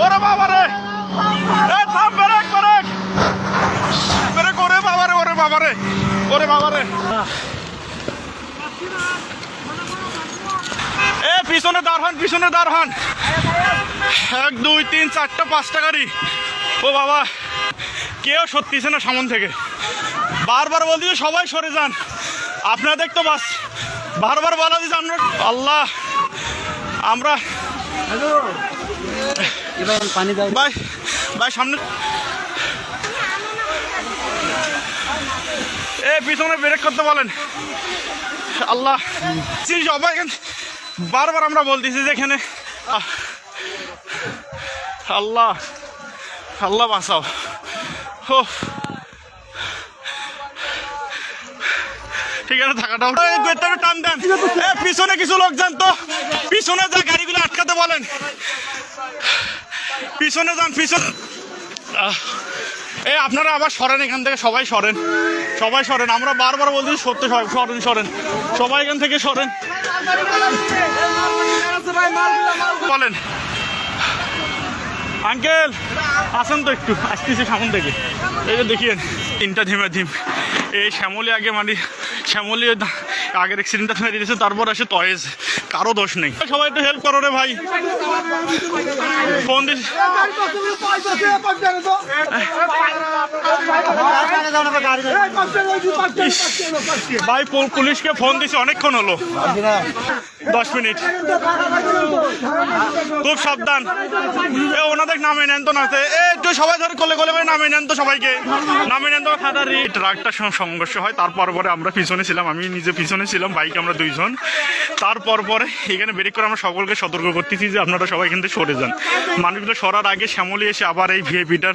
ওরে বাবারে, এ থাম, ব্রেক ব্রেক ব্রেক, ওরে বাবারে, ওরে বাবারে, ওরে বাবারে। এ পিছনে দাঁড় হন, পিছনে দাঁড় হন। 1 2 3 4টা 5টা গাড়ি। ও বাবা, কেউ সত্যিছে না সামন থেকে। বারবার বলছি সবাই সরে যান, আপনাদের তো বাস বারবার বলা দিচ্ছে আমরা। আল্লাহ, আমরা ভাই ভাই সামনে, এ পিছনে ব্রেক করতে বলেন। আল্লাহ, সবাই বারবার আমরা বলতেছি যে এখানে, আল্লাহ আল্লাহ বাঁচাও। ও ঠিক আছে, থাকাটাও টান দেন। পিছনে কিছু লোক যান তো, পিছনে যা গাড়িগুলো আটকাতে বলেন, পিছনে যান, পিছনে। আপনারা আবার সরেন এখান থেকে, সবাই সরেন, সবাই সরেন। আমরা বারবার বলছি সত্য, সরেন সরেন, সবাই এখান থেকে সরেন বলেন। আঙ্কেল আসেন তো একটু, আসতেছি সামন থেকে। এই যে দেখিয়েন 3টা ধিমে ধিম। এই শ্যামলী আগে মানে শ্যামলী আগের অ্যাক্সিডেন্টটা মেরে দিয়েছে, তারপর আসে তয়েজ, কারো দোষ নেই। সবাই একটু হেল্প করো রে ভাই, ফোন দিস ভাই, পুলিশকে ফোন দিছি অনেকক্ষণ হলো, 10 মিনিট। খুব সাবধান, ওনাদের নামে নেন তো, না একটু সবাই ধরে কোলে কোলে করে নামে নেন তো, সবাইকে নামে নেন তো। ট্রাকটার সঙ্গে সংঘর্ষ হয়, তারপর পরে আমরা পিছনে ছিলাম, আমি নিজে পিছনে ছিলাম, বাইক আমরা 2 জন। তারপর পরে এখানে ব্রেক করে আমরা সকলকে সতর্ক করতেছি যে আপনারা সবাই এখান থেকে সরে যান। মানুষগুলো সরার আগে শ্যামলী এসে আবার এই ভিআইপিটার